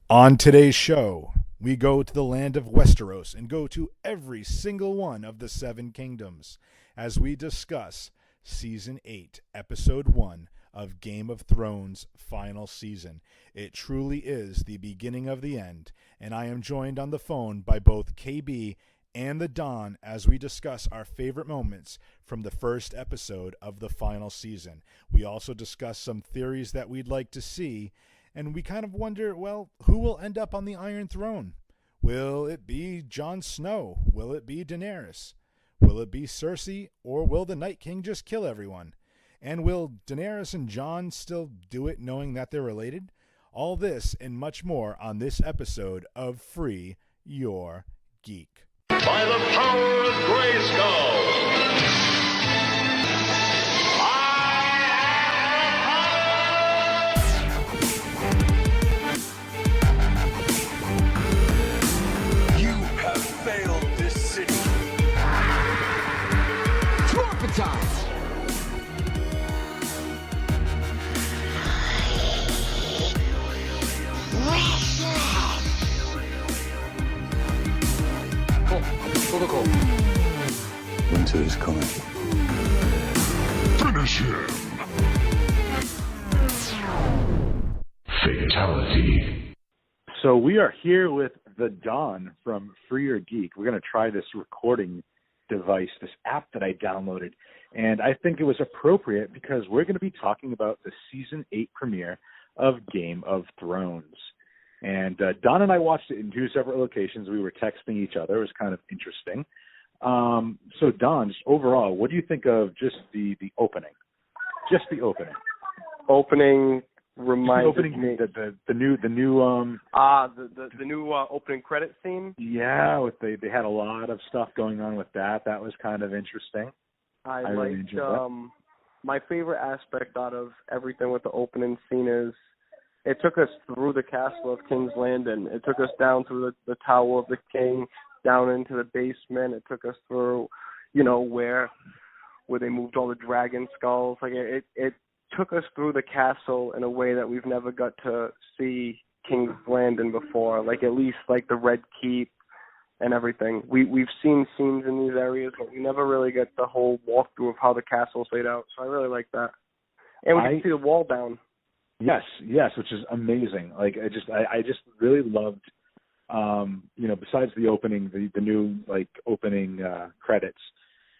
On today's show, we go to the land of Westeros and go to every single one of the Seven Kingdoms as we discuss Season 8, Episode 1 of Game of Thrones' final season. It truly is the beginning of the end, and I am joined on the phone by both KBe and the Don as we discuss our favorite moments from the first episode of the final season. We also discuss some theories that we'd like to see, and we kind of wonder, well, who will end up on the Iron Throne? Will it be Jon Snow? Will it be Daenerys? Will it be Cersei? Or will the Night King just kill everyone? And will Daenerys and Jon still do it knowing that they're related? All this and much more on this episode of Free Your Geek. By the power of Grayskull! Winter is coming. Finish him! Fatality. So we are here with the Don from Free Your Geek. We're going to try this recording device, this app that I downloaded. And I think it was appropriate because we're going to be talking about the Season 8 premiere of Game of Thrones. And Don and I watched it in two separate locations. We were texting each other. It was kind of interesting. So Don, just overall, what do you think of just the opening? Just the opening. Opening reminded me the new the new opening credit scene. Yeah, they had a lot of stuff going on with that. That was kind of interesting. I really liked enjoyed that. My favorite aspect out of everything with the opening scene is it took us through the castle of King's Landing. It took us down through the Tower of the King, down into the basement. It took us through, where they moved all the dragon skulls. Like it took us through the castle in a way that we've never got to see King's Landing before. Like at least like the Red Keep and everything. We've seen scenes in these areas, but we never really get the whole walkthrough of how the castle's laid out. So I really like that. And we can see the wall down. Yes, which is amazing. Like I just really loved, besides the opening, the new opening credits,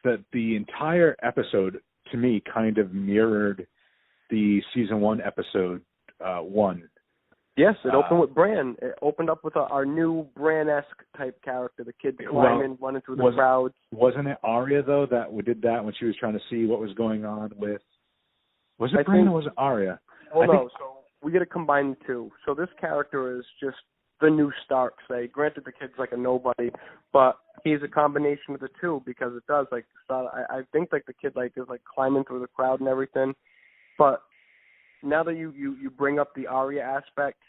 that the entire episode to me kind of mirrored the season 1 episode 1. Yes, it opened with Bran. It opened up with our new Bran-esque type character, the kid climbing, running through the crowds. Wasn't it Arya though that did that when she was trying to see what was going on with? Was it Bran or was it Arya? Well, so we got to combine the two. So this character is just the new Stark, say. Granted, the kid's like a nobody, but he's a combination of the two because it does, I think, the kid, is, climbing through the crowd and everything. But now that you bring up the Arya aspect,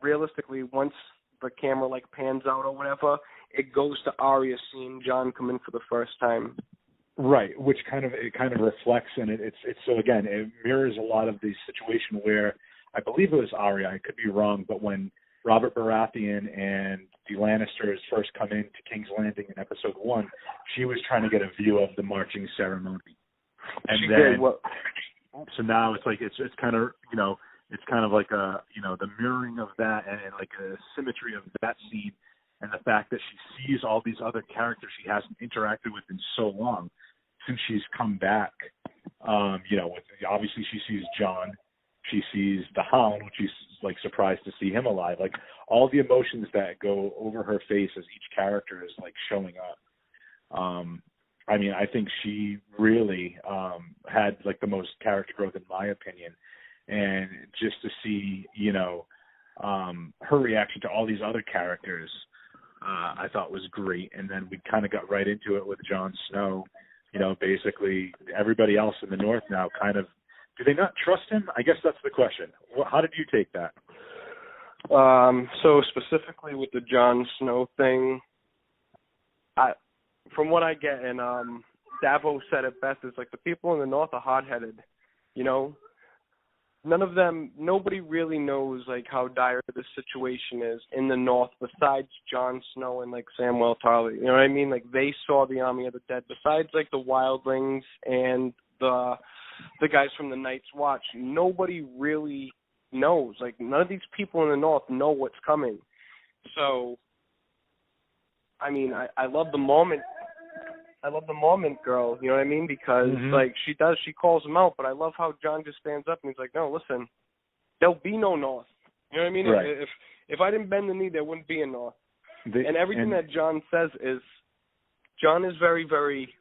realistically, once the camera, pans out or whatever, it goes to Arya seeing Jon come in for the first time. Right, which kind of reflects, and it's so again, it mirrors a lot of the situation where I believe it was Arya, I could be wrong, but when Robert Baratheon and the Lannisters first come into King's Landing in episode 1, she was trying to get a view of the marching ceremony, and so now it's it's kind of it's kind of like the mirroring of that and a symmetry of that scene, and the fact that she sees all these other characters she hasn't interacted with in so long since she's come back. Obviously she sees Jon, she sees the Hound, which she's surprised to see him alive. All the emotions that go over her face as each character is showing up. I think she really had the most character growth in my opinion, and just to see her reaction to all these other characters, I thought was great. And then we kind of got right into it with Jon Snow. Basically everybody else in the North now do they not trust him? I guess that's the question. How did you take that? So specifically with the Jon Snow thing, from what I get, and Davos said it best, it's the people in the North are hard-headed. nobody really knows, like, how dire this situation is in the North besides Jon Snow and, like, Samwell Tarly. You know what I mean? Like, they saw the army of the dead. Besides, like, the wildlings and the guys from the Night's Watch, nobody really knows. Like, none of these people in the North know what's coming. So, I mean, I love the moment. I love the moment, girl. You know what I mean? Because, like, she calls him out, but I love how Jon just stands up and he's like, no, listen, there'll be no North. You know what I mean? Right. If I didn't bend the knee, there wouldn't be a North. And everything that Jon says is, Jon is very, very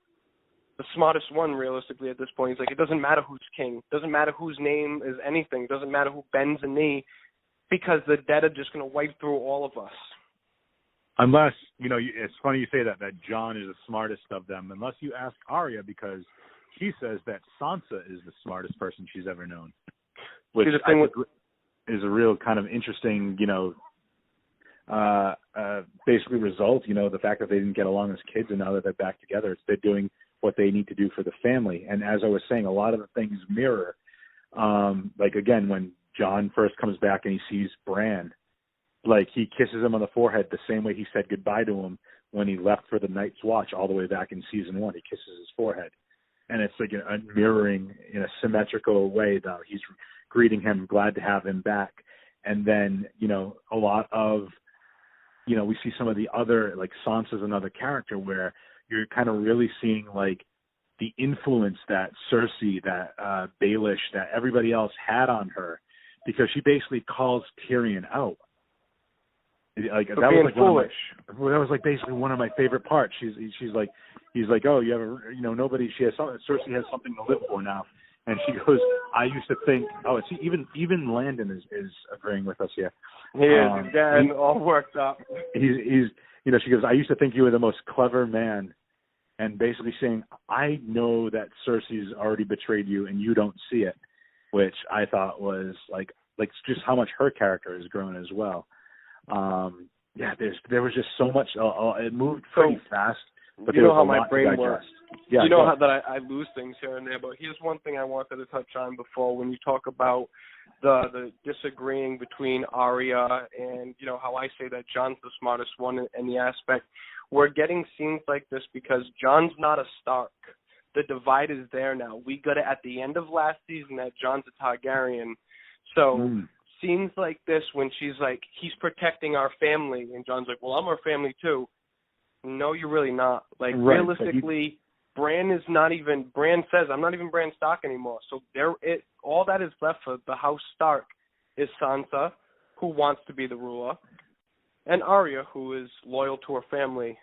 the smartest one, realistically, at this point. He's like, it doesn't matter who's king. It doesn't matter whose name is anything. It doesn't matter who bends a knee, because the dead are just going to wipe through all of us. Unless, it's funny you say that Jon is the smartest of them, unless you ask Arya, because she says that Sansa is the smartest person she's ever known, which I think is a real kind of interesting, basically result, the fact that they didn't get along as kids, and now that they're back together, they're doing what they need to do for the family. And as I was saying, a lot of the things mirror, like, again, when Jon first comes back and he sees Bran, like, he kisses him on the forehead the same way he said goodbye to him when he left for the Night's Watch all the way back in season 1. He kisses his forehead. And it's like a mirroring in a symmetrical way, though. He's greeting him, glad to have him back. And then, a lot of, we see some of the other, like, Sansa's another character where you're kind of really seeing, like, the influence that Cersei, that Baelish, that everybody else had on her, because she basically calls Tyrion out. Like, that was like foolish. That was like basically one of my favorite parts. She's like, he's like, oh, you have nobody. She has something. Cersei has something to live for now. And she goes, I used to think. Oh, see, even Landon is agreeing with us here. He is again, all worked up. He's she goes, I used to think you were the most clever man, and basically saying, I know that Cersei's already betrayed you, and you don't see it, which I thought was like just how much her character has grown as well. There was just so much. It moved pretty fast, but you know how my brain works. Yeah, you know how that I lose things here and there. But here's one thing I wanted to touch on before, when you talk about the disagreeing between Arya and how I say that Jon's the smartest one, in the aspect we're getting scenes like this because Jon's not a Stark. The divide is there now. We got it at the end of last season that Jon's a Targaryen. So. Scenes like this when she's like, he's protecting our family, and Jon's like, well, I'm our family too. No, you're really not. Like, right, realistically, Bran says, I'm not even Bran Stark anymore. So all that is left for the House Stark is Sansa, who wants to be the ruler, and Arya, who is loyal to her family.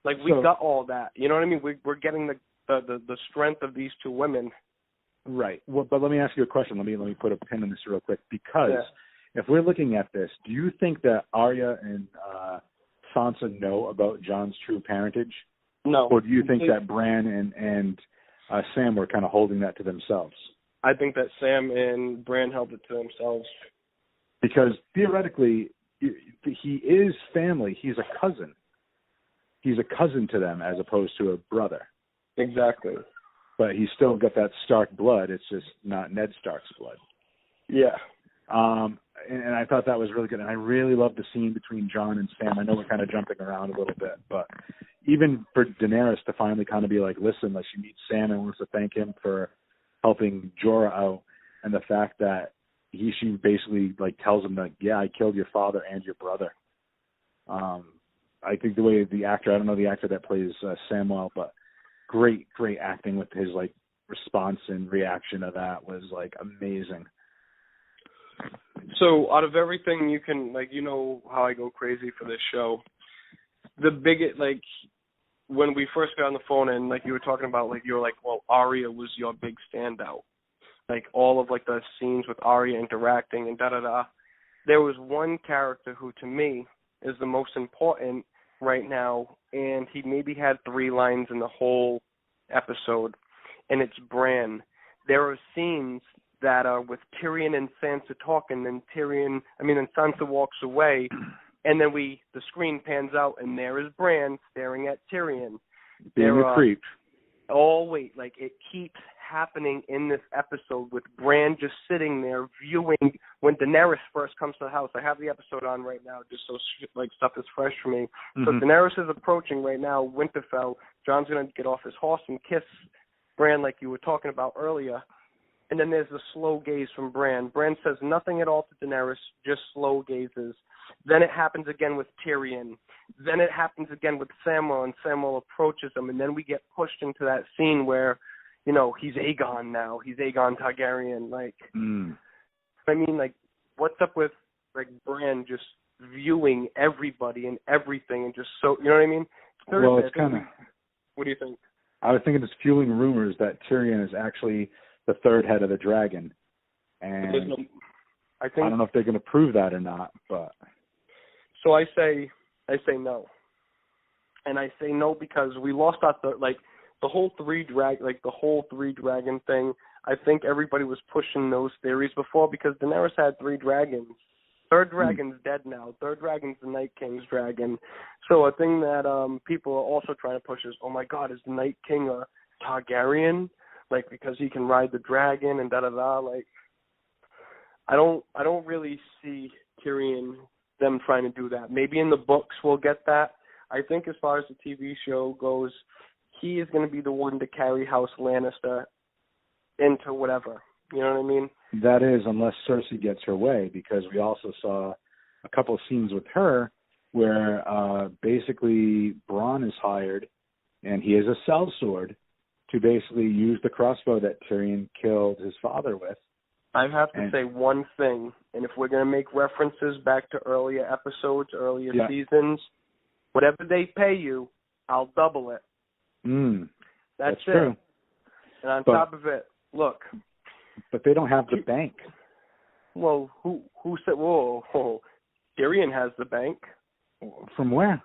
Like, we got all that. You know what I mean? We're getting the strength of these two women. Right. Well, but let me ask you a question. Let me put a pin in this real quick, because if we're looking at this, do you think that Arya and Sansa know about Jon's true parentage? No. Or do you think that Bran and Sam were kind of holding that to themselves? I think that Sam and Bran held it to themselves. Because theoretically, he is family. He's a cousin. He's a cousin to them as opposed to a brother. Exactly. But he's still got that Stark blood. It's just not Ned Stark's blood. Yeah. And I thought that was really good. And I really loved the scene between Jon and Sam. I know we're kind of jumping around a little bit, but even for Daenerys to finally kind of be like, listen, like, she meets Sam and wants to thank him for helping Jorah out, and the fact that she basically like tells him that, yeah, I killed your father and your brother. I think the way the actor, I don't know the actor that plays Samwell, but great acting with his like response and reaction to that was like amazing. So out of everything, you can, like, how I go crazy for this show, the biggest, like, when we first got on the phone and like you were talking about, like, you were like, well, Arya was your big standout, like all of like the scenes with Arya interacting and there was one character who to me is the most important right now, and he maybe had 3 lines in the whole episode, and it's Bran. There are scenes that are with Tyrion and Sansa talking, and Sansa walks away, and then the screen pans out, and there is Bran staring at Tyrion. Being a creep. Oh, wait, like, it keeps happening in this episode with Bran just sitting there viewing when Daenerys first comes to the house. I have the episode on right now just so stuff is fresh for me. So Daenerys is approaching right now Winterfell. Jon's going to get off his horse and kiss Bran like you were talking about earlier. And then there's the slow gaze from Bran. Bran says nothing at all to Daenerys, just slow gazes. Then it happens again with Tyrion. Then it happens again with Samwell, and Samwell approaches him. And then we get pushed into that scene where, he's Aegon now. He's Aegon Targaryen. I mean, what's up with, Bran just viewing everybody and everything and just so, you know what I mean? It's kind of... What do you think? I was thinking it's fueling rumors that Tyrion is actually the third head of the dragon. And I don't know if they're going to prove that or not, but... So I say no. And I say no because we lost our the whole three dragon thing. I think everybody was pushing those theories before because Daenerys had 3 dragons. Third dragon's dead now. Third dragon's the Night King's dragon. So a thing that people are also trying to push is, oh my God, is the Night King a Targaryen? Because he can ride the dragon and da-da-da. I don't really see Tyrion, them trying to do that. Maybe in the books we'll get that. I think as far as the TV show goes, he is going to be the one to carry House Lannister into whatever. You know what I mean? That is, unless Cersei gets her way, because we also saw a couple of scenes with her where basically Bronn is hired, and he has a sellsword to basically use the crossbow that Tyrion killed his father with. I have to say one thing, and if we're going to make references back to earlier episodes, earlier seasons, whatever they pay you, I'll double it. That's it. True. And on top of it, look. But they don't have the bank. Well, who said, whoa, Tyrion has the bank. From where?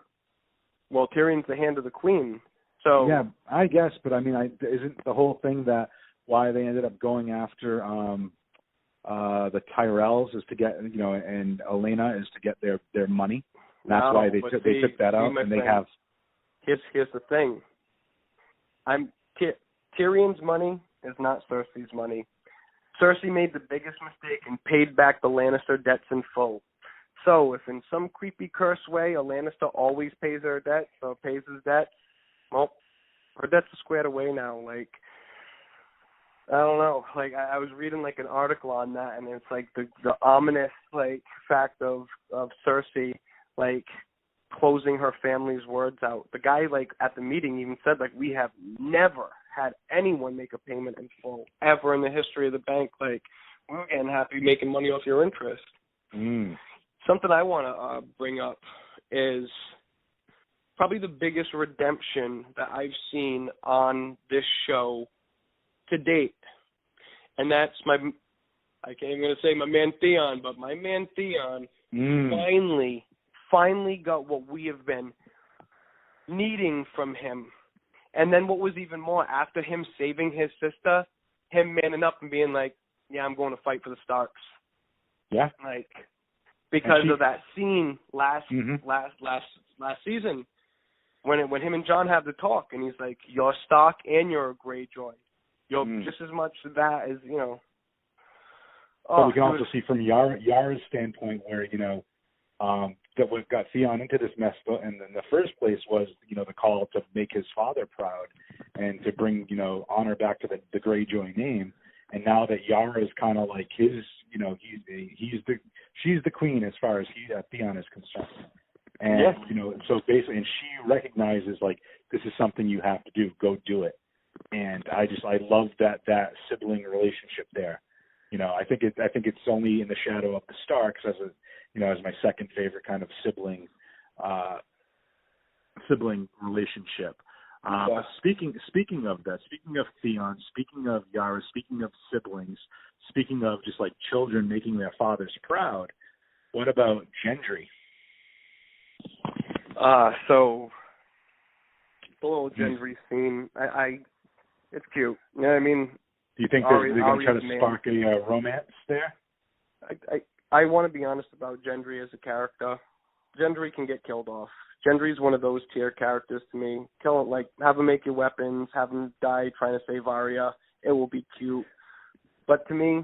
Well, Tyrion's the hand of the queen. So yeah, I guess, but I mean, isn't the whole thing that why they ended up going after the Tyrells is to get, and Olenna is to get their money. And that's why they took that out, and they have. Here's the thing. Tyrion's money is not Cersei's money. Cersei made the biggest mistake and paid back the Lannister debts in full. So if in some creepy curse way a Lannister always pays her debts or pays his debts, well, her debts are squared away now. I don't know. I was reading an article on that, and it's the ominous fact of Cersei closing her family's words out. The guy at the meeting even said we have never had anyone make a payment in full ever in the history of the bank. We were getting happy making money off your interest. Something I want to bring up is probably the biggest redemption that I've seen on this show to date. And that's I can't even say my man Theon, but my man Theon finally got what we have been needing from him. And then what was even more, after him saving his sister, him manning up and being yeah, I'm going to fight for the Starks. Yeah. Because of that scene last season when him and Jon have the talk, and he's you're Stark and you're a Greyjoy. You're just as much that as, But we can also see from Yara's standpoint where, that what got Theon into this mess, and in the first place was, the call to make his father proud and to bring, honor back to the Greyjoy name. And now that Yara is kind of his, she's the queen as far as Theon is concerned. And, so basically, and she recognizes this is something you have to do, go do it. And I love that sibling relationship there. I think it's only in the shadow of the Starks as my second favorite kind of sibling relationship. But speaking of that, speaking of Theon, speaking of Yara, speaking of siblings, speaking of just children making their fathers proud, what about Gendry? So the little Gendry scene, it's cute. You know what I mean? Do you think they're going to try to spark a romance there? I want to be honest about Gendry as a character. Gendry can get killed off. Gendry's one of those tier characters to me. Kill him, have him make your weapons, have him die trying to save Arya, it will be cute. But to me,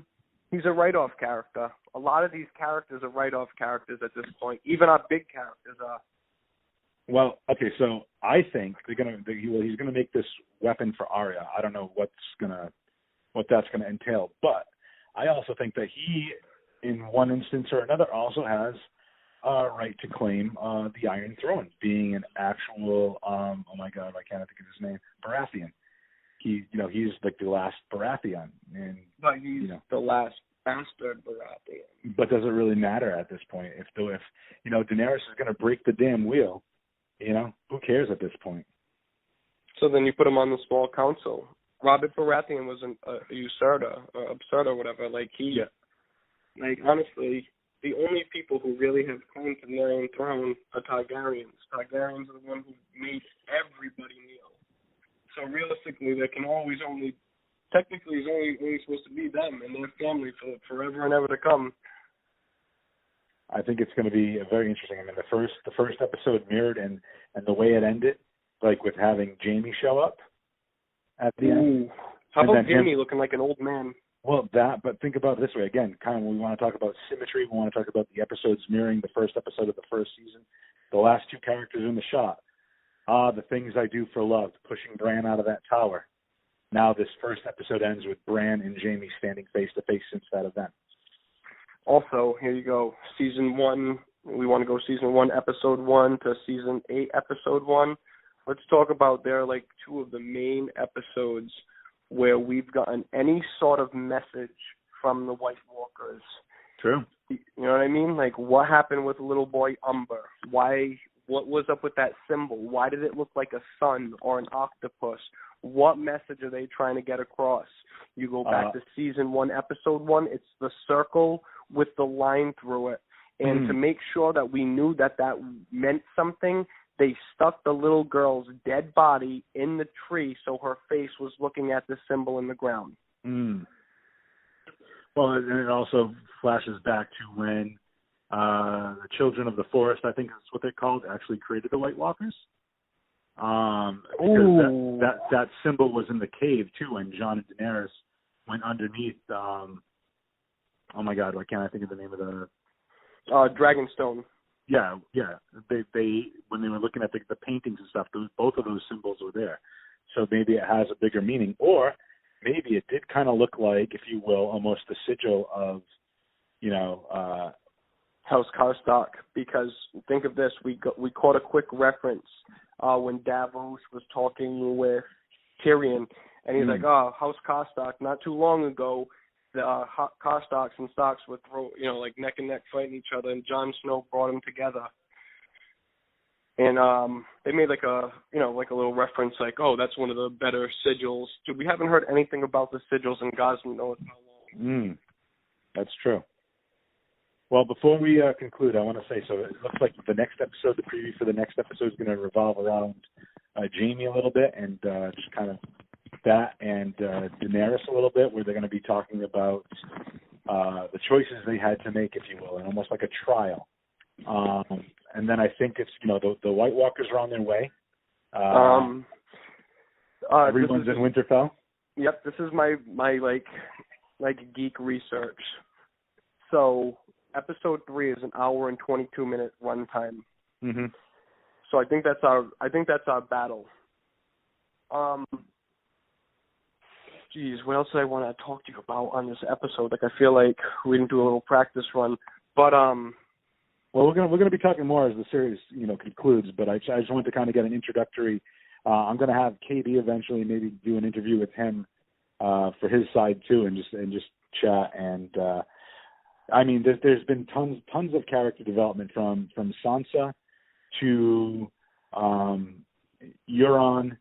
he's a write-off character. A lot of these characters are write-off characters at this point. Even our big characters are. Well, okay, so I think he's gonna make this weapon for Arya. I don't know what that's gonna entail, but I also think that he, in one instance or another, also has a right to claim the Iron Throne, being an actual oh my God, I can't think of his name, Baratheon. He's like the last Baratheon, and but he's the last bastard Baratheon. But does it really matter at this point? If Daenerys is gonna break the damn wheel, who cares at this point? So then you put him on the small council. Robert Baratheon was a usurper or absurd, whatever. Honestly, the only people who really have claim to the Iron Throne are Targaryens. Targaryens are the one who made everybody kneel. So realistically, there can always technically it's only supposed to be them and their family for forever and ever to come. I think it's going to be very interesting. I mean, the first episode mirrored and the way it ended, like with having Jaime show up at the end. How about Jaime looking like an old man? Well, but think about it this way. Again, kind of when we want to talk about symmetry, we want to talk about the episodes mirroring the first episode of the first season. The last two characters in the shot. The things I do for love, pushing Bran out of that tower. Now this first episode ends with Bran and Jaime standing face to face since that event. Also, here you go, season 1. We want to go season 1, episode 1 to season 8, episode 1. Let's talk about two of the main episodes where we've gotten any sort of message from the White Walkers. True. You know what I mean? Like, what happened with little boy Umber? What was up with that symbol? Why did it look like a sun or an octopus? What message are they trying to get across? You go back to season 1, episode 1, it's the circle with the line through it. And to make sure that we knew that meant something, they stuck the little girl's dead body in the tree so her face was looking at the symbol in the ground. Well, and it also flashes back to when the Children of the Forest, I think that's what they're called, actually created the White Walkers. Because that symbol was in the cave, too, when Jon and Daenerys went underneath, oh my God, why can't I think of the name of the... Dragonstone. Yeah. They when they were looking at the paintings and stuff, both of those symbols were there. So maybe it has a bigger meaning. Or maybe it did kind of look like, if you will, almost the sigil of, House Karstark. Because think of this, we caught a quick reference when Davos was talking with Tyrion, and he's like, House Karstark, not too long ago, the Karstarks and Starks would throw, neck and neck fighting each other, and Jon Snow brought them together. And they made a little reference, that's one of the better sigils. Dude, we haven't heard anything about the sigils in Gosman knows how long. That's true. Well, before we conclude, I want to say, so it looks like the next episode, the preview for the next episode is going to revolve around Jaime a little bit, and just kind of that, and Daenerys a little bit, where they're going to be talking about the choices they had to make, if you will, and almost like a trial. And then I think it's, the White Walkers are on their way. Everyone's in Winterfell. Yep, this is my geek research. So episode 3 is an hour and 22-minute runtime. Mm-hmm. So I think that's our battle. What else did I want to talk to you about on this episode? I feel like we didn't do a little practice run, but well, we're gonna be talking more as the series concludes. But I just wanted to kind of get an introductory. I'm gonna have KBe eventually maybe do an interview with him for his side too, and just chat. And I mean, there's been tons of character development from Sansa to Euron.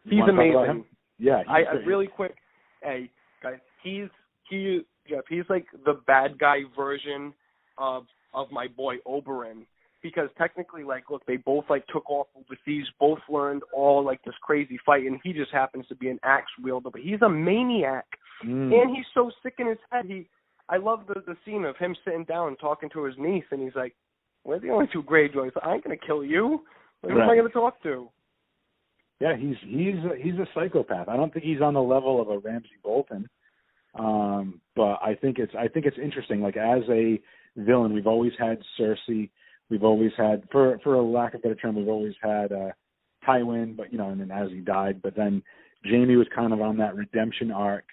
He's amazing. Yeah, I really quick. Hey guys, he's like the bad guy version of my boy Oberyn, because technically, look, they both took off overseas, both learned all this crazy fight, and he just happens to be an axe wielder, but he's a maniac, and he's so sick in his head. I love the scene of him sitting down and talking to his niece, and he's like, "We're the only two Greyjoys. I ain't gonna kill you. Who am I gonna talk to?" Yeah, he's a psychopath. I don't think he's on the level of a Ramsay Bolton, but I think it's interesting. Like, as a villain, we've always had Cersei. We've always had, for a lack of a better term, we've always had Tywin. But and then as he died, but then Jaime was kind of on that redemption arc,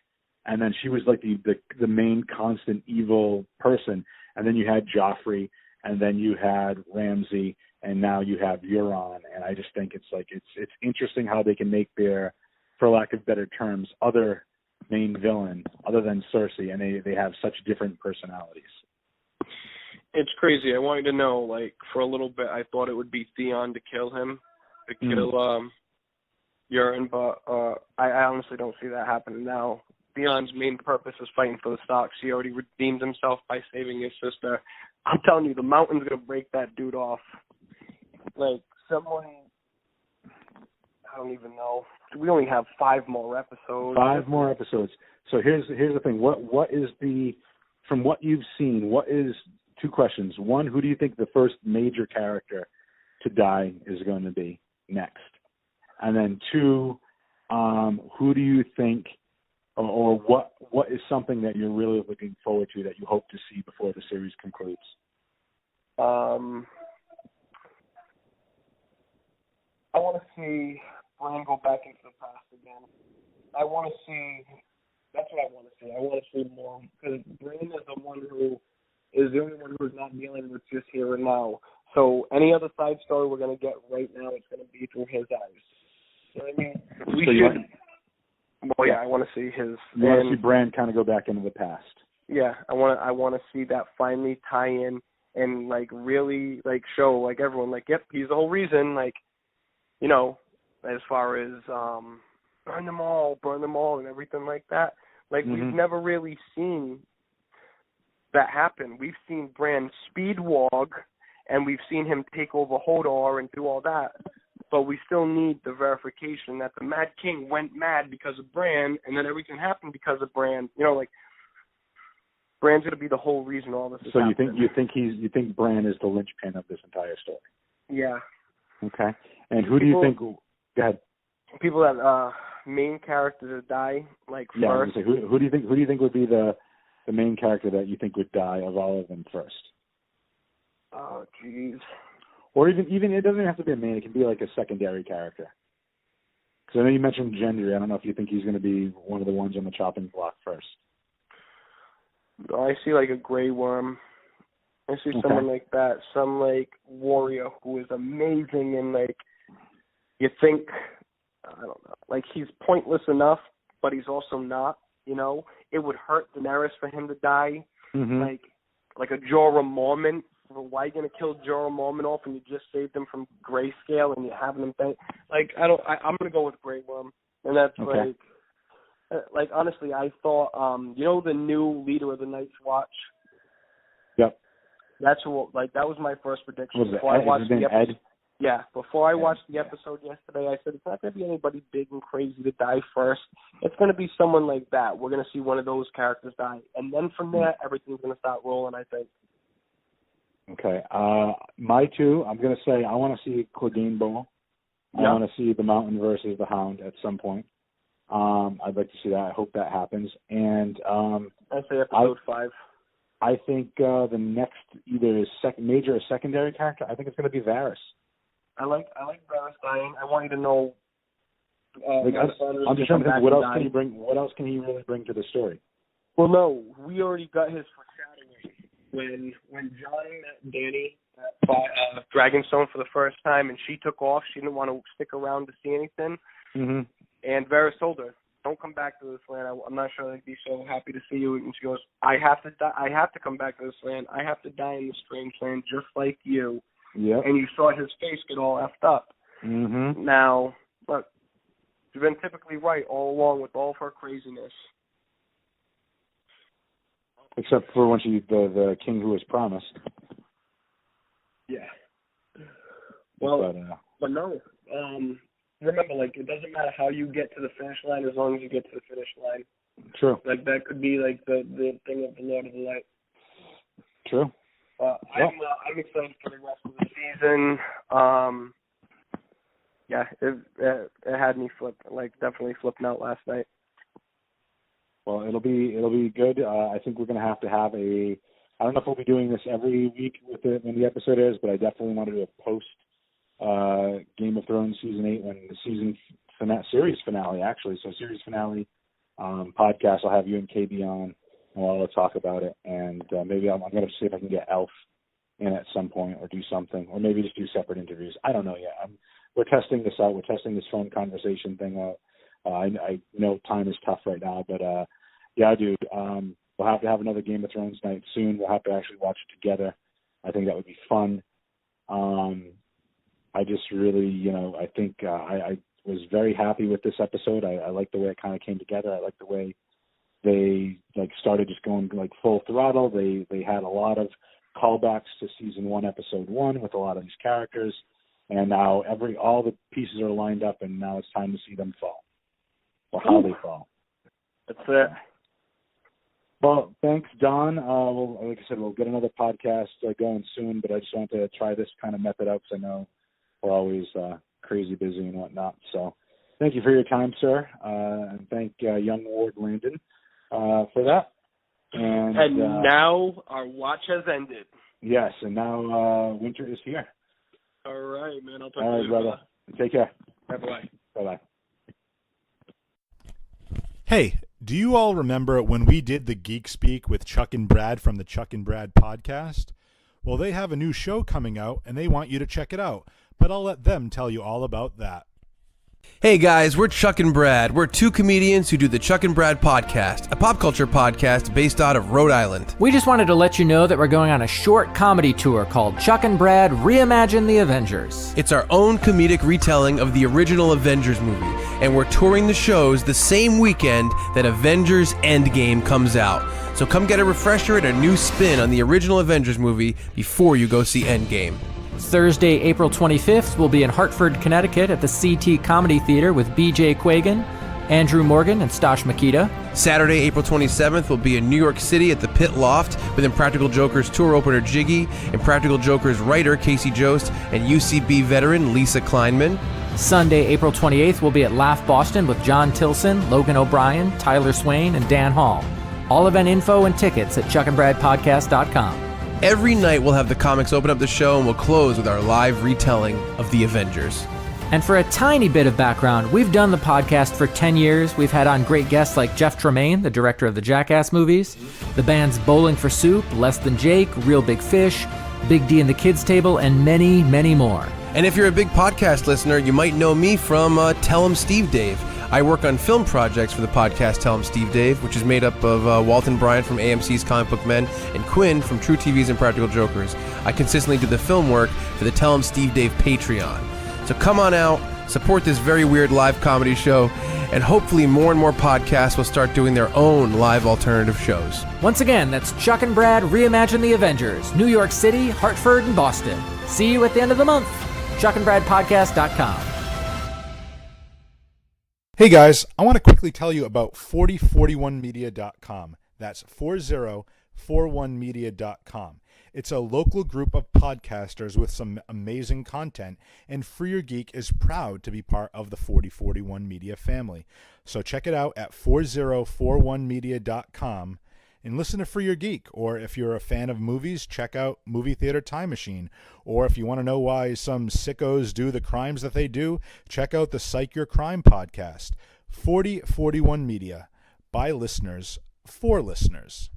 and then she was like the main constant evil person. And then you had Joffrey, and then you had Ramsay, and now you have Euron. And I just think it's interesting how they can make their, for lack of better terms, other main villain other than Cersei, and they have such different personalities. It's crazy. I want you to know, like, for a little bit, I thought it would be Theon to kill him, to kill Euron, but I honestly don't see that happening now. Theon's main purpose is fighting for the Starks. He already redeemed himself by saving his sister. I'm telling you, the mountain's going to break that dude off. Like, someone, I don't even know. We only have 5 more episodes. 5 more episodes. So here's the thing. What is from what you've seen, what is, 2 questions. 1, who do you think the first major character to die is going to be next? And then 2, who do you think, or what is something that you're really looking forward to that you hope to see before the series concludes? I want to see Bran go back into the past again. I want to see, that's what I want to see. I want to see more, because Bran is the only one who's not dealing with just here and now. So any other side story we're going to get right now, it's going to be through his eyes. You know what I mean? I want to see his. You want to see Bran kind of go back into the past. Yeah, I want to see that finally tie in and like really like show like everyone like, yep, he's the whole reason. Like, as far as burn them all and everything like that. Like we've never really seen that happen. We've seen Bran speed walk, and we've seen him take over Hodor and do all that. But we still need the verification that the Mad King went mad because of Bran, and then everything happened because of Bran. Bran's gonna be the whole reason all this is happening. So you think Bran is the linchpin of this entire story? Yeah. Okay. And who do you think? Go ahead. People that main characters that die first. Who do you think would be the main character that you think would die of all of them first? Oh, jeez. Or even it doesn't have to be a main. It can be like a secondary character. Because I know you mentioned Gendry. I don't know if you think he's going to be one of the ones on the chopping block first. I see like a Grey Worm. I see someone like that. Some like warrior who is amazing and like you think, I don't know, like he's pointless enough, but he's also not. It would hurt Daenerys for him to die. Like a Jorah Mormont. Why are you going to kill Jorah Mormont off and you just saved him from grayscale and you're having him think? I'm going to go with Grey Worm. And that's honestly, I thought, the new leader of the Night's Watch? Yep. That's what, that was my first prediction. Was it Ed? Yeah, before I watched the episode yesterday, I said it's not going to be anybody big and crazy to die first. It's going to be someone like that. We're going to see one of those characters die. And then from there, everything's going to start rolling, I think. Okay. My 2, I'm going to say I want to see Clegane Bowl. I want to see the Mountain versus the Hound at some point. I'd like to see that. I hope that happens. And I'd say episode 5. I think the next either is major or secondary character. I think it's going to be Varys. I like Varys dying. I want you to know. I'm just trying to think. What else can he bring? What else can he really bring to the story? Well, no, we already got his foreshadowing when Jon met Dany at Dragonstone for the first time, and she took off. She didn't want to stick around to see anything. And Varys told her, "Don't come back to this land. I'm not sure they'd be so happy to see you." And she goes, "I have to die. I have to come back to this land. I have to die in this strange land, just like you." Yeah. And you saw his face get all effed up. Now, look, she's been typically right all along with all of her craziness. Except for when she, the king who was promised. Yeah. Well, but no. Remember, it doesn't matter how you get to the finish line as long as you get to the finish line. True. That could be the thing of the Lord of the Light. True. I'm excited for the rest of the season. yeah, it had me definitely flipping out last night. Well, it'll be good. I think we're going to have a. I don't know if we'll be doing this every week when the episode is, but I definitely want to do a post Game of Thrones season 8 when the series finale actually. So series finale podcast. I'll have you and KBe on, and we'll talk about it. And maybe I'm going to see if I can get Elf in at some point or do something, or maybe just do separate interviews. I don't know yet. We're testing this out. We're testing this phone conversation thing out. I know time is tough right now, but yeah, dude, we'll have to have another Game of Thrones night soon. We'll have to actually watch it together. I think that would be fun. I just really, I think I was very happy with this episode. I like the way it kind of came together. I like the way they started just going full throttle. They had a lot of callbacks to season 1, episode 1 with a lot of these characters, and now all the pieces are lined up, and now it's time to see them fall. Or how they fall. That's it. Well, thanks, Don. Like I said, we'll get another podcast going soon, but I just wanted to try this kind of method out because I know we're always crazy busy and whatnot. So thank you for your time, sir, and thank young Ward Landon for that. And now our watch has ended. Yes, and now winter is here. All right, man. I'll talk to you, brother. Take care. Bye-bye. Bye-bye. Hey, do you all remember when we did the Geek Speak with Chuck and Brad from the Chuck and Brad podcast? Well, they have a new show coming out, and they want you to check it out, but I'll let them tell you all about that. Hey guys, we're Chuck and Brad. We're two comedians who do the Chuck and Brad podcast, a pop culture podcast based out of Rhode Island. We just wanted to let you know that we're going on a short comedy tour called Chuck and Brad Reimagine the Avengers. It's our own comedic retelling of the original Avengers movie, and we're touring the shows the same weekend that Avengers Endgame comes out. So come get a refresher and a new spin on the original Avengers movie before you go see Endgame. Thursday, April 25th, we'll be in Hartford, Connecticut at the CT Comedy Theater with BJ Quagan, Andrew Morgan, and Stosh Makita. Saturday, April 27th, we'll be in New York City at the Pit Loft with Impractical Jokers tour opener Jiggy, Impractical Jokers writer Casey Jost, and UCB veteran Lisa Kleinman. Sunday, April 28th, we'll be at Laugh Boston with John Tilson, Logan O'Brien, Tyler Swain, and Dan Hall. All event info and tickets at chuckandbradpodcast.com. Every night we'll have the comics open up the show and we'll close with our live retelling of the Avengers. And for a tiny bit of background, we've done the podcast for 10 years. We've had on great guests like Jeff Tremaine, the director of the Jackass movies, the bands Bowling for Soup, Less Than Jake, Real Big Fish, Big D and the Kids Table, and many, many more. And if you're a big podcast listener, you might know me from Tell 'em Steve Dave. I work on film projects for the podcast Tell 'em Steve Dave, which is made up of Walton Bryant from AMC's Comic Book Men and Quinn from True TV's Impractical Jokers. I consistently do the film work for the Tell 'em Steve Dave Patreon. So come on out, support this very weird live comedy show, and hopefully more and more podcasts will start doing their own live alternative shows. Once again, that's Chuck and Brad Reimagine the Avengers, New York City, Hartford, and Boston. See you at the end of the month. chuckandbradpodcast.com. Hey guys, I want to quickly tell you about 4041media.com. That's 4041media.com. It's a local group of podcasters with some amazing content, and Free Your Geek is proud to be part of the 4041 Media family. So check it out at 4041media.com and listen to Free Your Geek. Or if you're a fan of movies, check out Movie Theater Time Machine. Or if you want to know why some sickos do the crimes that they do, check out the Psych Your Crime podcast. 4041 Media, by listeners, for listeners.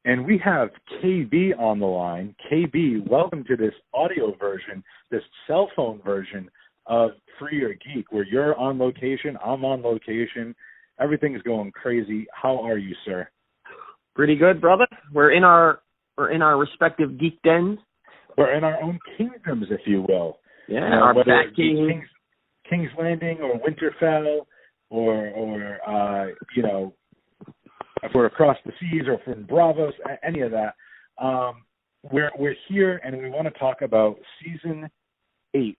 And we have KBe on the line. KBe, welcome to this audio version, this cell phone version of Free Your Geek, where you're on location, I'm on location. Everything's going crazy. How are you, sir? Pretty good, brother. We're in our respective geek dens. We're in our own kingdoms, if you will. Yeah, our back king. King's Landing or Winterfell, or if we're across the seas or from Bravos, any of that. We're here, and we want to talk about season 8.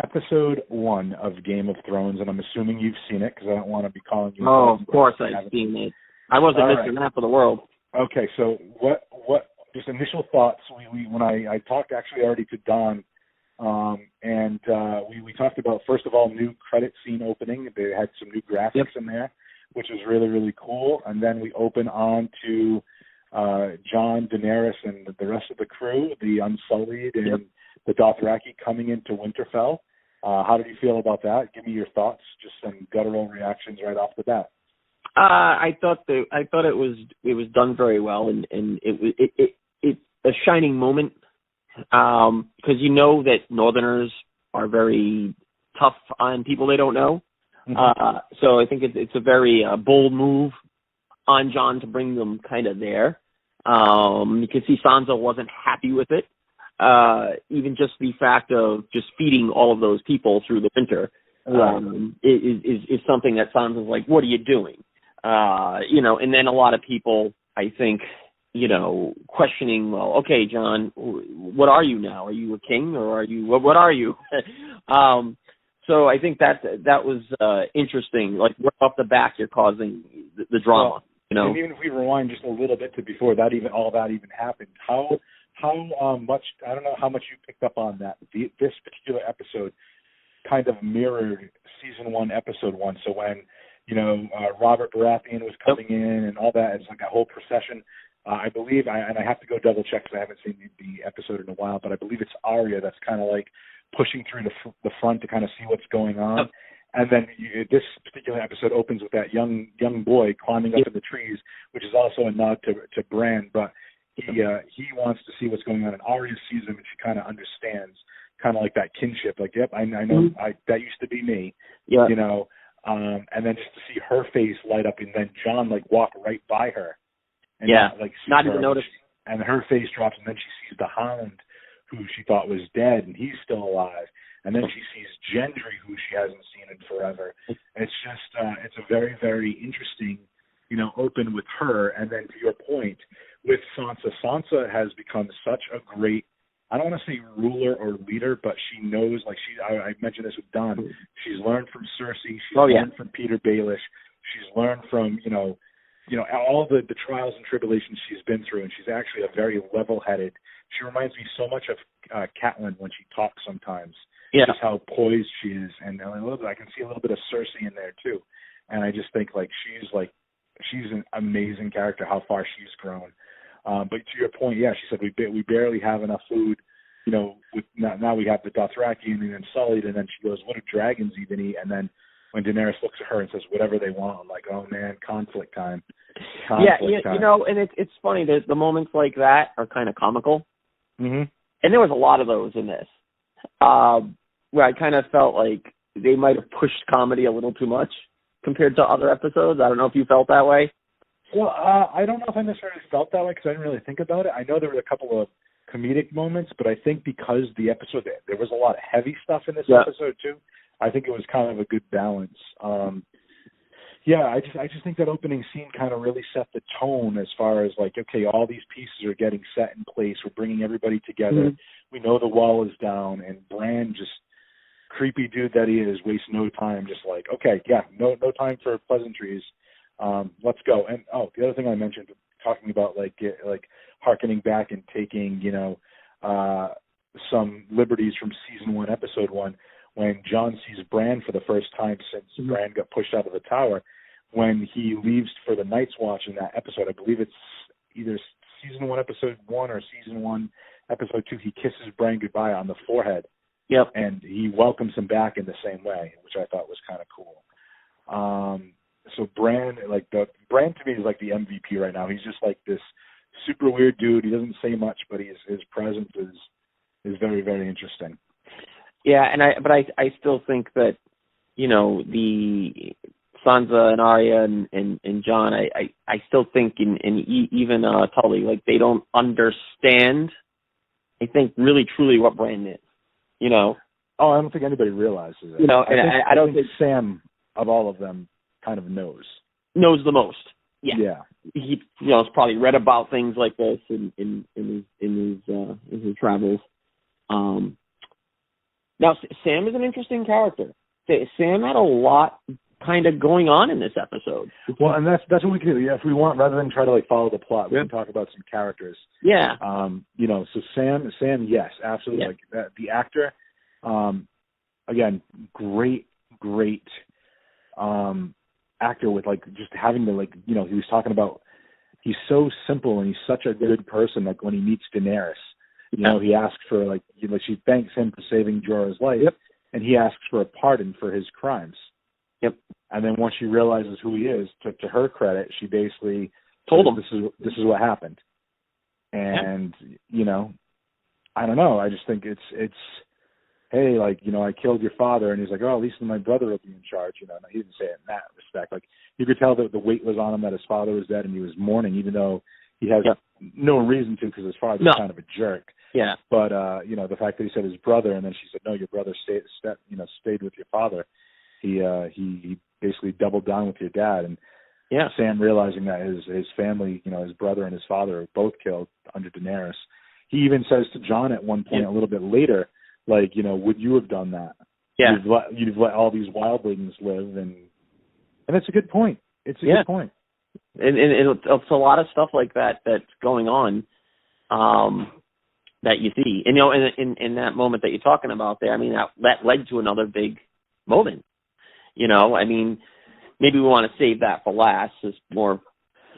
Episode 1 of Game of Thrones, and I'm assuming you've seen it because I don't want to be calling you. Oh, of course I've seen it. I wasn't missing that for the world. Okay, so what? Just initial thoughts. When I talked actually already to Don, and and we talked about, first of all, new credit scene opening. They had some new graphics in there, which was really, really cool. And then we open on to Jon, Daenerys, and the rest of the crew, the Unsullied and the Dothraki coming into Winterfell. How did you feel about that? Give me your thoughts, just some guttural reactions right off the bat. I thought it was done very well, and it's a shining moment, because you know that Northerners are very tough on people they don't know. Mm-hmm. So I think it's a very bold move on Jon to bring them kind of there. You can see Sansa wasn't happy with it. Even just the fact of just feeding all of those people through the winter is something that Sansa's like, what are you doing? And then a lot of people, I think, questioning, well, okay, Jon, what are you now? Are you a king, or are you, what are you? So I think that was interesting. Like, right off the back, you're causing the drama. And even if we rewind just a little bit to before that, even all that even happened, how much, I don't know how much you picked up on that. This particular episode kind of mirrored season 1, episode 1. So when, Robert Baratheon was coming in and all that, it's like a whole procession. I believe, and I have to go double check because I haven't seen the episode in a while, but I believe it's Arya that's kind of like pushing through the front to kind of see what's going on. And then this particular episode opens with that young boy climbing up in the trees, which is also a nod to Bran, but he wants to see what's going on, and Arya sees him, and she kind of understands, kind of like that kinship, like, yep, I know, that used to be me, and then just to see her face light up, and then Jon like walk right by her, and not even notice, and her face drops, and then she sees the Hound, who she thought was dead, and he's still alive, and then she sees Gendry, who she hasn't seen in forever. It's just it's a very, very interesting, open with her, and then to your point with Sansa has become such a great, I don't want to say ruler or leader, but she knows, like I mentioned this with Don, she's learned from Cersei, she's learned from Peter Baelish, she's learned from, all the trials and tribulations she's been through, and she's actually a very level-headed. She reminds me so much of Catelyn when she talks sometimes. Yeah. Just how poised she is, and I can see a little bit of Cersei in there too. And I just think she's an amazing character. How far she's grown. But to your point, she said we barely have enough food. Now we have the Dothraki and the Unsullied, and then she goes, "What do dragons even eat?" And then when Daenerys looks at her and says, "Whatever they want," I'm like, "Oh man, conflict time." Time. And it's funny that the moments like that are kind of comical. Mm-hmm. And there was a lot of those in this, where I kind of felt like they might have pushed comedy a little too much compared to other episodes. I don't know if you felt that way. Well, I don't know if I necessarily felt that way because I didn't really think about it. I know there were a couple of comedic moments, but I think because the episode, there was a lot of heavy stuff in this episode too. I think it was kind of a good balance. I just think that opening scene kind of really set the tone as far as like, okay, all these pieces are getting set in place. We're bringing everybody together. Mm-hmm. We know the wall is down, and Bran, just creepy dude that he is, wastes no time. Just like, okay, no time for pleasantries. Let's go. And the other thing I mentioned, talking about like harkening back and taking some liberties from season 1, episode 1. When Jon sees Bran for the first time since Bran got pushed out of the tower, when he leaves for the Night's Watch in that episode, I believe it's either season 1, episode 1 or season 1, episode 2, he kisses Bran goodbye on the forehead. Yep. And he welcomes him back in the same way, which I thought was kind of cool. So Bran to me is like the MVP right now. He's just like this super weird dude. He doesn't say much, but his presence is very, very interesting. Yeah, but I still think that, the Sansa and Arya and Jon, I still think, and even Tully, like, they don't understand, I think, really truly what Bran is, Oh, I don't think anybody realizes it. I don't think Sam, of all of them, kind of knows the most. Yeah. He, has probably read about things like this in his travels. Now, Sam is an interesting character. Sam had a lot kind of going on in this episode. Well, and that's what we can do. Yeah, if we want, rather than try to follow the plot, we can talk about some characters. Yeah. So Sam, yes, absolutely. Yeah. Like the actor, again, great actor with like just having to like, you know, he was talking about he's so simple and he's such a good person. Like when he meets Daenerys, you know, he asks for like, you know, she thanks him for saving Jorah's life, and he asks for a pardon for his crimes. Yep. And then once she realizes who he is, to her credit, she basically told him this is what happened. And you know, I don't know. I just think it's hey, like, you know, I killed your father, and he's like, oh, at least my brother will be in charge. You know, and he didn't say it in that respect. Like you could tell that the weight was on him that his father was dead, and he was mourning, even though he has no reason to, because his father was kind of a jerk. Yeah. But you know, the fact that he said his brother, and then she said, no, your brother stayed with your father. He basically doubled down with your dad, and Sam realizing that his family, you know, his brother and his father are both killed under Daenerys. He even says to Jon at one point a little bit later, like, you know, would you have done that? Yeah. You've let all these wildlings live, and it's a good point. It's a good point. And it's a lot of stuff like that that's going on that you see. And, you know, in that moment that you're talking about there, I mean, that led to another big moment. You know, I mean, maybe we want to save that for last. It's more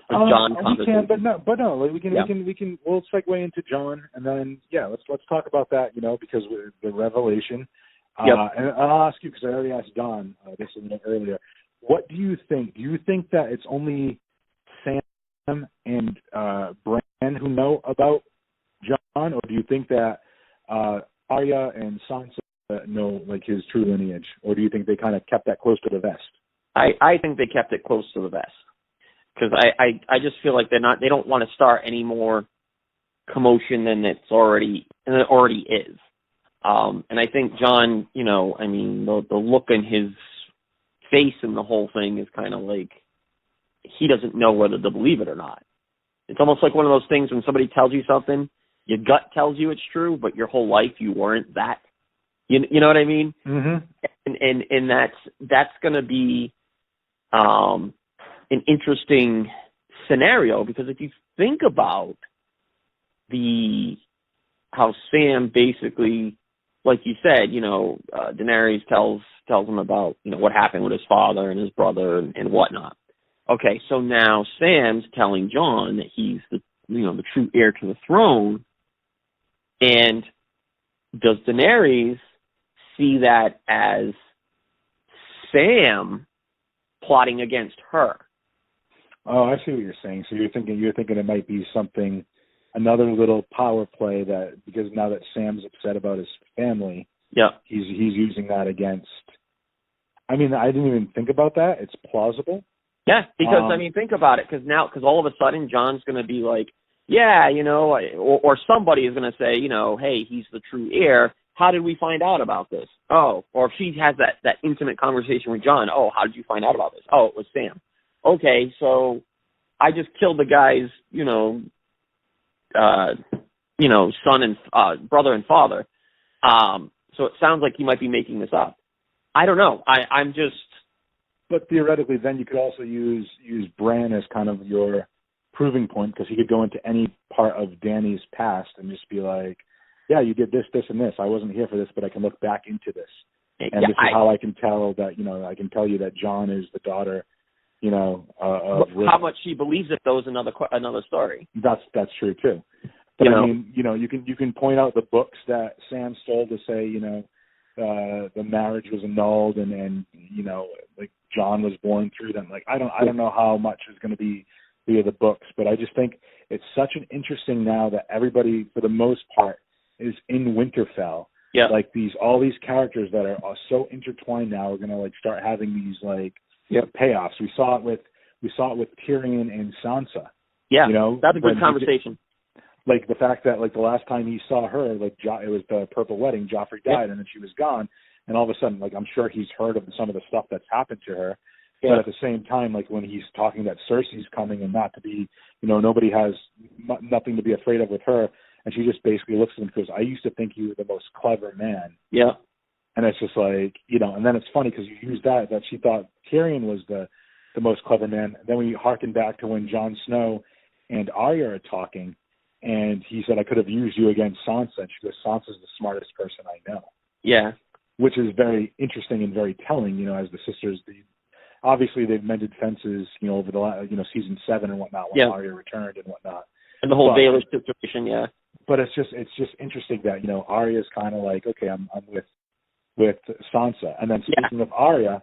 Jon conversation. We can, we'll segue into Jon, and then let's talk about that. You know, because the revelation. And I'll ask you, because I already asked Don this a little earlier. What do you think? Do you think that it's only Sam and Bran who know about Jon, or do you think that Arya and Sansa know like his true lineage, or do you think they kind of kept that close to the vest? I think they kept it close to the vest, because I just feel like they don't want to start any more commotion than it already is. And I think Jon, you know, I mean, the look in his face and the whole thing is kind of like he doesn't know whether to believe it or not. It's almost like one of those things when somebody tells you something, your gut tells you it's true, but your whole life you weren't that. You know what I mean? Mm-hmm. And that's going to be an interesting scenario, because if you think about how Sam basically, like you said, you know, Daenerys tells him about, you know, what happened with his father and his brother and whatnot. Okay, so now Sam's telling Jon that he's the true heir to the throne, and does Daenerys see that as Sam plotting against her? Oh, I see what you're saying. So you're thinking it might be something, another little power play, that because now that Sam's upset about his family, he's using that against. I mean, I didn't even think about that. It's plausible. Yeah, because I mean, think about it. Because all of a sudden, Jon's going to be like, yeah, you know, or somebody is going to say, you know, hey, he's the true heir. How did we find out about this? Oh, or if she has that intimate conversation with Jon, oh, how did you find out about this? Oh, it was Sam. Okay, so I just killed the guy's, son and brother and father. So it sounds like he might be making this up. I don't know. I'm just. But theoretically, then you could also use Bran as kind of your proving point, because he could go into any part of Dany's past and just be like, yeah, you did this, this, and this. I wasn't here for this, but I can look back into this. And this is how I can tell that, I can tell you that Jon is the daughter, of how much she believes it, though, is another story. That's true, too. But I mean, you can point out the books that Sam stole to say, the marriage was annulled and like Jon was born through them. Like, I don't know how much is going to be via the books, but I just think it's such an interesting now that everybody, for the most part, is in Winterfell. Yeah. Like all these characters that are so intertwined now are going to like start having these like payoffs. We saw it with Tyrion and Sansa. Yeah. That's a good conversation. Like the fact that like the last time he saw her, like it was the Purple Wedding, Joffrey died and then she was gone, and all of a sudden, like I'm sure he's heard of some of the stuff that's happened to her. Yeah. But at the same time, like when he's talking that Cersei's coming and not to be, nobody has nothing to be afraid of with her, and she just basically looks at him and goes, I used to think you were the most clever man. Yeah. And it's just like, and then it's funny because you use that she thought Tyrion was the most clever man. And then we harken back to when Jon Snow and Arya are talking, and he said, I could have used you against Sansa. And she goes, Sansa's the smartest person I know. Yeah. which is very interesting and very telling, as the sisters, obviously they've mended fences, over the, season 7 and whatnot, when Arya returned and whatnot. And the whole Baelish situation, yeah. But it's just interesting that, Arya's kind of like, okay, I'm with Sansa. And then speaking of Arya,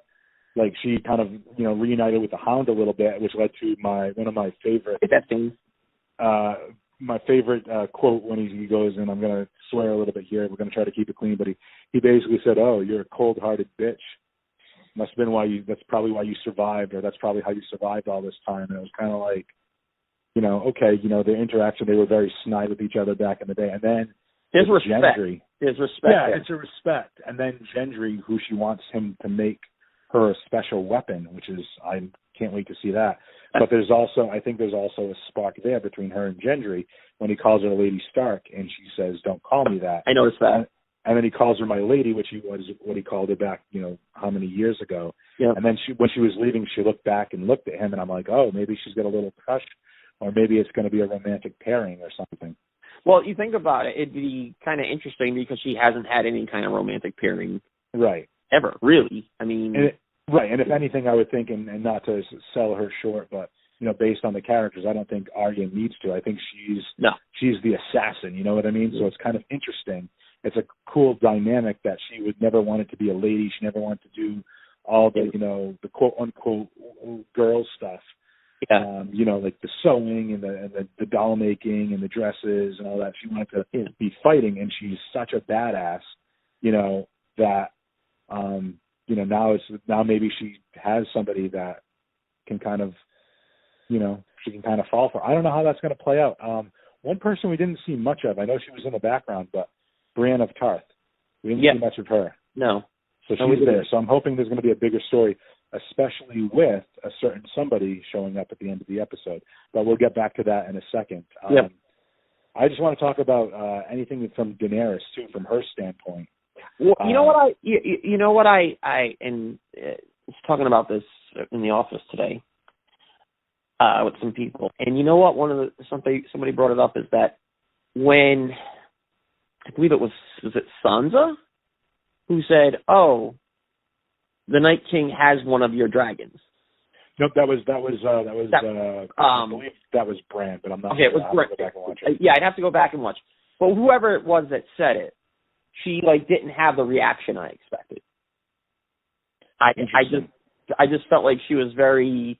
like she kind of, reunited with the Hound a little bit, which led to one of my favorite quote when he goes, and I'm going to swear a little bit here. We're going to try to keep it clean, but he basically said, "Oh, you're a cold-hearted bitch. Must have been that's probably why you survived, or that's probably how you survived all this time." And it was kind of like, okay, their interaction, they were very snide with each other back in the day. And then there's respect. Gendry. There's respect. Yeah, it's a respect. And then Gendry, who she wants him to make her a special weapon, which is, I can't wait to see that. But I think there's also a spark there between her and Gendry when he calls her Lady Stark, and she says, "Don't call me that." I noticed that. And then he calls her my lady, which was what he called her back, how many years ago. Yeah. And then when she was leaving, she looked back and looked at him, and I'm like, oh, maybe she's got a little crush, or maybe it's going to be a romantic pairing or something. Well, you think about it, it'd be kind of interesting because she hasn't had any kind of romantic pairing, right? Ever, really. I mean, right. And if anything, I would think, and not to sell her short, but based on the characters, I don't think Arya needs to. I think she's the assassin. You know what I mean? So it's kind of interesting. It's a cool dynamic that she would never want it to be a lady. She never wanted to do all the the quote unquote girl stuff. Yeah. Like the sewing and the doll making and the dresses and all that. She wanted to be fighting, and she's such a badass, that now maybe she has somebody that can kind of, she can kind of fall for. I don't know how that's going to play out. One person we didn't see much of, I know she was in the background, but Brienne of Tarth. We didn't see much of her. No. So she's there. So I'm hoping there's going to be a bigger story, especially with a certain somebody showing up at the end of the episode. But we'll get back to that in a second. I just want to talk about anything from Daenerys, too, from her standpoint. Well, you know what I was talking about this in the office today with some people, and you know what? Somebody brought it up is that when I believe was it Sansa who said, "Oh, the Night King has one of your dragons." Nope, that was I believe that was Bran, but I'm not. Okay, it was Bran. Yeah, I'd have to go back and watch. But whoever it was that said it, she didn't have the reaction I expected. I just felt like she was very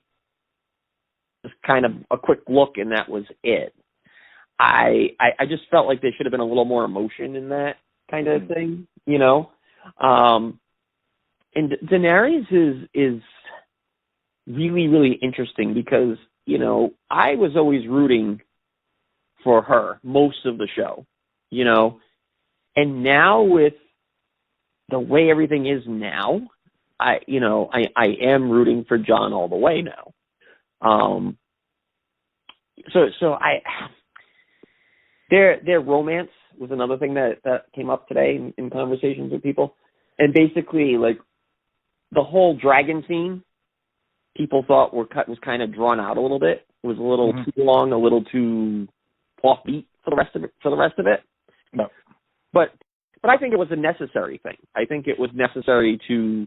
just kind of a quick look, and that was it. I just felt like there should have been a little more emotion in that kind of thing, And Daenerys is really, really interesting because, I was always rooting for her most of the show, and now with the way everything is now, I am rooting for Jon all the way now. Their romance was another thing that came up today in conversations with people. And basically, the whole dragon scene, people thought was kind of drawn out a little bit. It was a little too long, a little too offbeat for the rest of it. No. But I think it was a necessary thing. I think it was necessary to,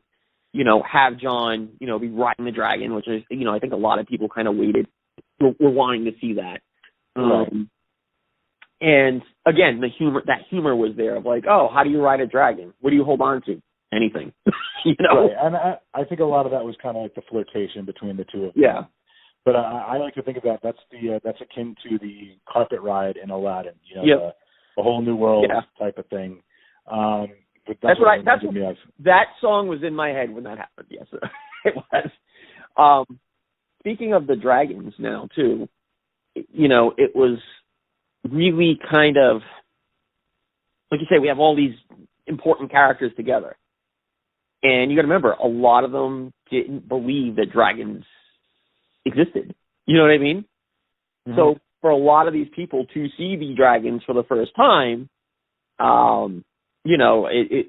have Jon, be riding the dragon, which is, I think a lot of people kind of were wanting to see that. Right. And again, that humor was there of oh, how do you ride a dragon? What do you hold on to? Anything, Right. And I think a lot of that was kind of like the flirtation between the two of them. Yeah. But I like to think of that's akin to the carpet ride in Aladdin. The whole new world type of thing. But that song was in my head when that happened. Yes, it was. Speaking of the dragons now too, it was really kind of, like you say, we have all these important characters together. And you got to remember, a lot of them didn't believe that dragons existed. You know what I mean? Mm-hmm. So for a lot of these people to see the dragons for the first time, it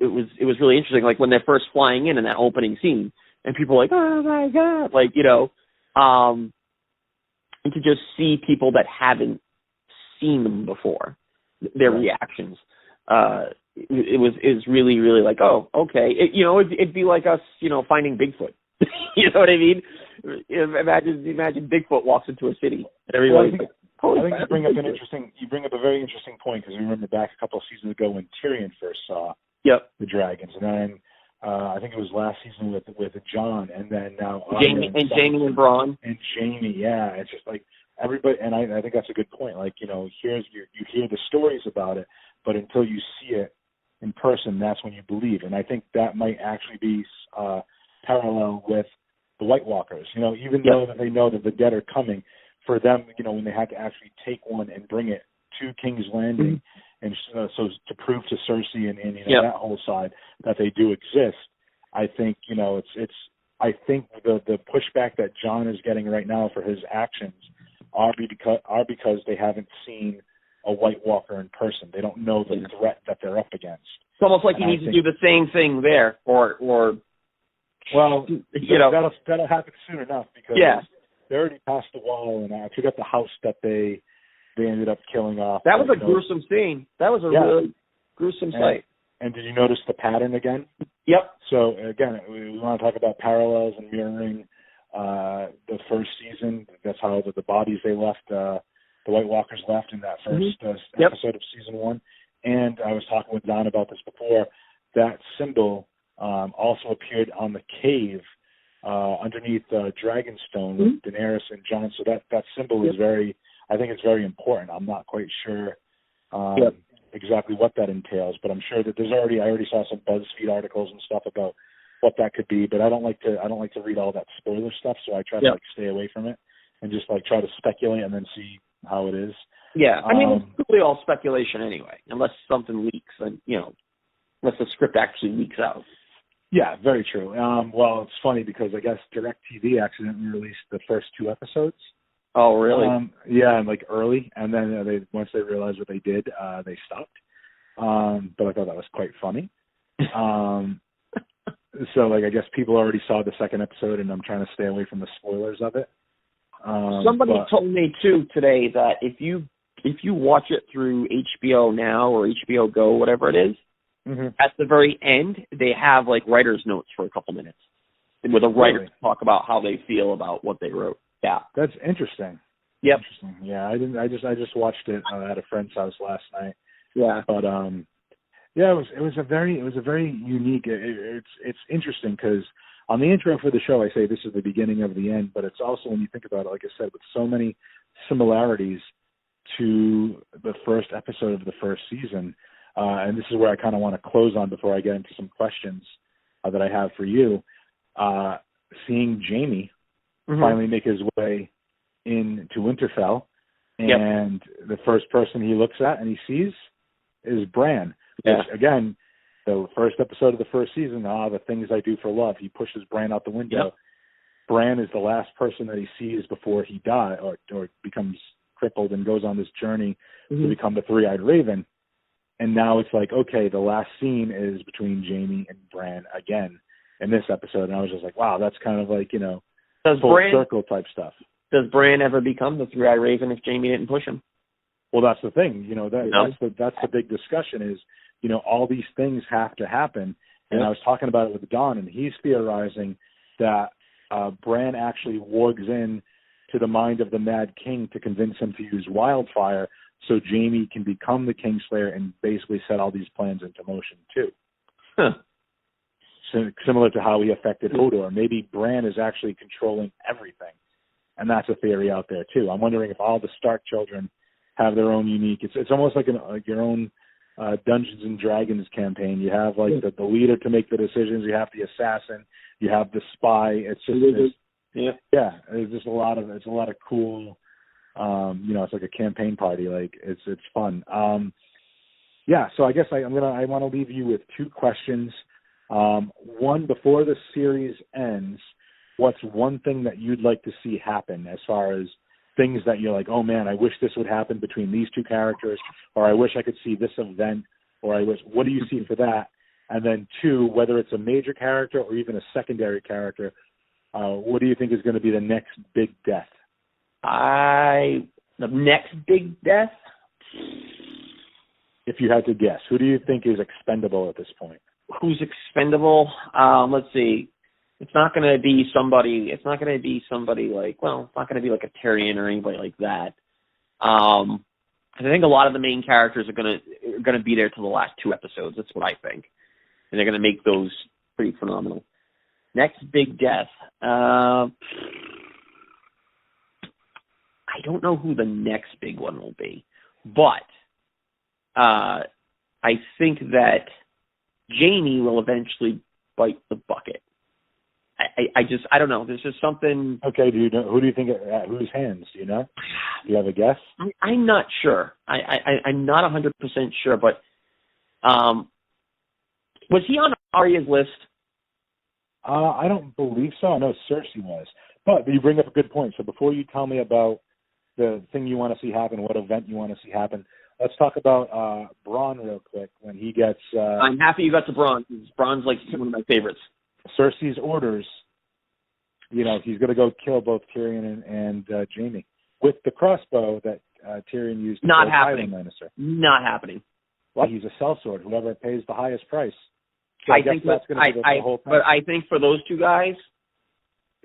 was really interesting. Like when they're first flying in that opening scene, and people are like, "Oh my God!" And to just see people that haven't seen them before, their reactions. it was really, really like, oh, okay. It'd be like us, finding Bigfoot. You know what I mean? Imagine Bigfoot walks into a city and everybody's like, I think you bring up a very interesting point, because we remember back a couple of seasons ago when Tyrion first saw the dragons, and then I think it was last season with John, and then now Jamie and Bronn and Jamie. Yeah, it's just like everybody, and I think that's a good point. Like, you hear the stories about it, but until you see it in person, that's when you believe. And I think that might actually be parallel with the White Walkers. Even though that they know that the dead are coming, for them, when they had to actually take one and bring it to King's Landing, and so to prove to Cersei and that whole side that they do exist, I think I think the pushback that Jon is getting right now for his actions are because they haven't seen a White Walker in person. They don't know the threat that they're up against. It's almost like you need to do the same thing there, or well, that'll happen soon enough, because they already passed the wall, and I forgot the house that they ended up killing off. That was a gruesome scene. That was a really gruesome sight. And did you notice the pattern again? Yep. So again, we want to talk about parallels and mirroring the first season. That's how the bodies they left, the White Walkers left in that first episode of season 1. And I was talking with Don about this before. That symbol also appeared on the cave underneath Dragonstone with Daenerys and Jon. So that symbol is I think it's very important. I'm not quite sure exactly what that entails, but I'm sure that I already saw some BuzzFeed articles and stuff about what that could be, but I don't like to read all that spoiler stuff, so I try to stay away from it and just try to speculate and then see how it is. Yeah, I mean, it's really all speculation anyway, unless something leaks, and unless the script actually leaks out. Yeah, very true. Well, it's funny because I guess DirecTV accidentally released the first 2 episodes. Oh, really? And early, and then once they realized what they did, they stopped. But I thought that was quite funny. So I guess people already saw the second episode, and I'm trying to stay away from the spoilers of it. Somebody told me too today that if you watch it through HBO Now or HBO Go, whatever it is, at the very end they have writer's notes for a couple minutes, where the writers talk about how they feel about what they wrote. Yeah, that's interesting. Yep. Interesting. Yeah, I didn't. I just watched it at a friend's house last night. Yeah. But it was a very unique. It's interesting because on the intro for the show I say this is the beginning of the end, but it's also, when you think about it, like I said, with so many similarities to the first episode of the first season, and this is where I kind of want to close on before I get into some questions that I have for you. Seeing Jamie finally make his way into Winterfell, and the first person he looks at and he sees is Bran. Yeah. Which, again, the first episode of the first season, the things I do for love, he pushes Bran out the window. Yep. Bran is the last person that he sees before he dies or becomes crippled and goes on this journey to become the Three-Eyed Raven. And now it's okay, the last scene is between Jamie and Bran again in this episode. And I was just wow, that's kind of full circle type stuff. Does Bran ever become the Three-Eyed Raven if Jamie didn't push him? Well, that's the thing. That's the big discussion is, all these things have to happen. And I was talking about it with Don, and he's theorizing that Bran actually wargs in to the mind of the Mad King to convince him to use wildfire so Jamie can become the Kingslayer and basically set all these plans into motion too. Huh. So, similar to how he affected Hodor. Maybe Bran is actually controlling everything. And that's a theory out there too. I'm wondering if all the Stark children have their own unique. It's almost like your own Dungeons and Dragons campaign. You have the leader to make the decisions. You have the assassin. You have the spy. It's just It's just a lot of cool. It's like a campaign party. It's fun. So I guess I want to leave you with 2 questions. One, before the series ends, what's one thing that you'd like to see happen as far as things that you're oh man, I wish this would happen between these 2 characters, or I wish I could see this event, or what do you see for that? And then 2, whether it's a major character or even a secondary character, what do you think is going to be the next big death? The next big death? If you had to guess, who do you think is expendable at this point? Who's expendable? Let's see. It's not going to be somebody. It's not going to be somebody like. Well, it's not going to be like a Tyrion or anybody like that. I think a lot of the main characters are going to be there till the last 2 episodes. That's what I think, and they're going to make those pretty phenomenal. Next big death. I don't know who the next big one will be, but I think that Jaime will eventually bite the bucket. I don't know. There's just something. Okay, do you know who do you think at whose hands? Do you know? Do you have a guess? I'm not sure. I'm not 100% sure, but was he on Arya's list? I don't believe so. I know Cersei was, but you bring up a good point. So before you tell me about the thing you want to see happen, what event you want to see happen, let's talk about Bronn real quick. When he gets, I'm happy you got to Bronn. Bronn's like one of my favorites. Cersei's orders, he's going to go kill both Tyrion and Jaime with the crossbow that Tyrion used to Not kill happening. Tywin Lannister. Not happening. Well, he's a sellsword. Whoever pays the highest price. So I guess think that's going to be the whole thing. But I think for those two guys,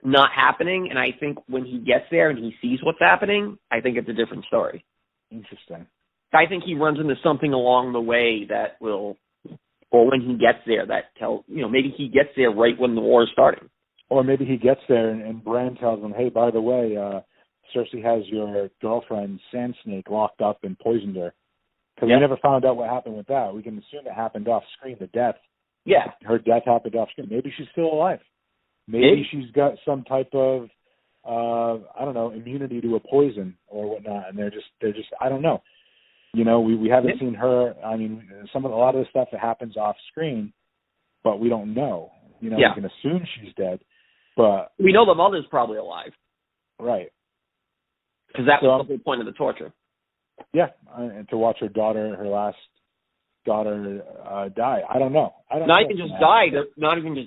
not happening. And I think when he gets there and he sees what's happening, I think it's a different story. Interesting. I think he runs into something along the way that will. Or when he gets there, that tells, maybe he gets there right when the war is starting. Or maybe he gets there and Bran tells him, hey, by the way, Cersei has your girlfriend Sand Snake locked up and poisoned her. Because we never found out what happened with that. We can assume it happened off screen, the death. Yeah. Her death happened off screen. Maybe she's still alive. Maybe she's got some type of, immunity to a poison or whatnot. And they're just, I don't know. We haven't seen her. I mean, a lot of the stuff that happens off screen, but we don't know. We can assume she's dead, but we know the mother's probably alive, right? Because that was the whole point of the torture. Yeah, and to watch her last daughter, die. I don't know. Not even just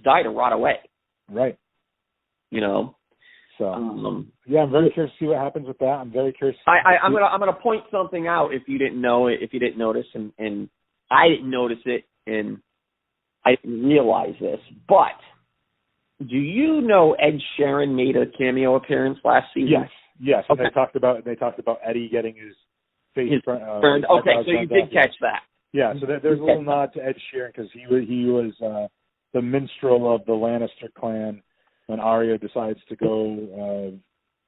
die to rot away. Right. So I'm very curious to see what happens with that. I'm very curious. I'm gonna point something out if you didn't know it, if you didn't notice, and I didn't notice it, and I didn't realize this. But do you know Ed Sheeran made a cameo appearance last season? Yes. Okay. And they talked about Eddie getting his face burned. Okay, so you did catch that. Yeah. So there's a little nod to Ed Sheeran because he was the minstrel of the Lannister clan. When Arya decides to go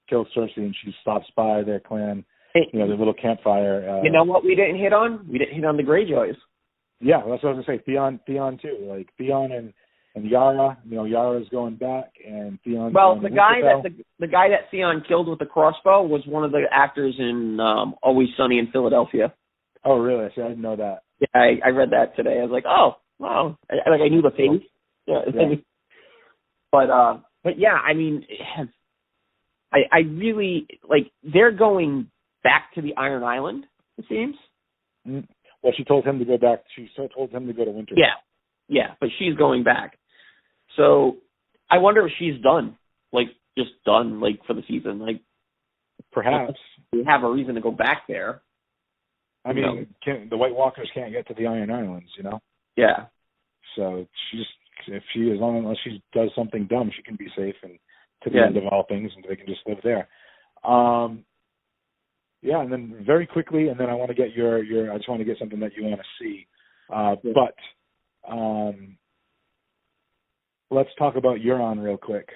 kill Cersei and she stops by their clan, their little campfire. You know what we didn't hit on? We didn't hit on the Greyjoys. Yeah, that's what I was going to say. Theon too. Like Theon and Yara. Yara's going back and Theon's Well, going the to guy Winterfell. the guy that Theon killed with the crossbow was one of the actors in Always Sunny in Philadelphia. Oh, really? See, I didn't know that. Yeah, I read that today. I was like, oh, wow. I knew the face. Yeah. But yeah, I mean, I really they're going back to the Iron Island. It seems. Well, she told him to go back. She told him to go to Winterfell. Yeah, but she's going back. So I wonder if she's done, just done, for the season. Perhaps we have a reason to go back there. I mean, the White Walkers can't get to the Iron Islands, Yeah. So unless she does something dumb, she can be safe and to the end of all things, and they can just live there. And then very quickly, and then I want to get I just want to get something that you want to see. But let's talk about Euron real quick.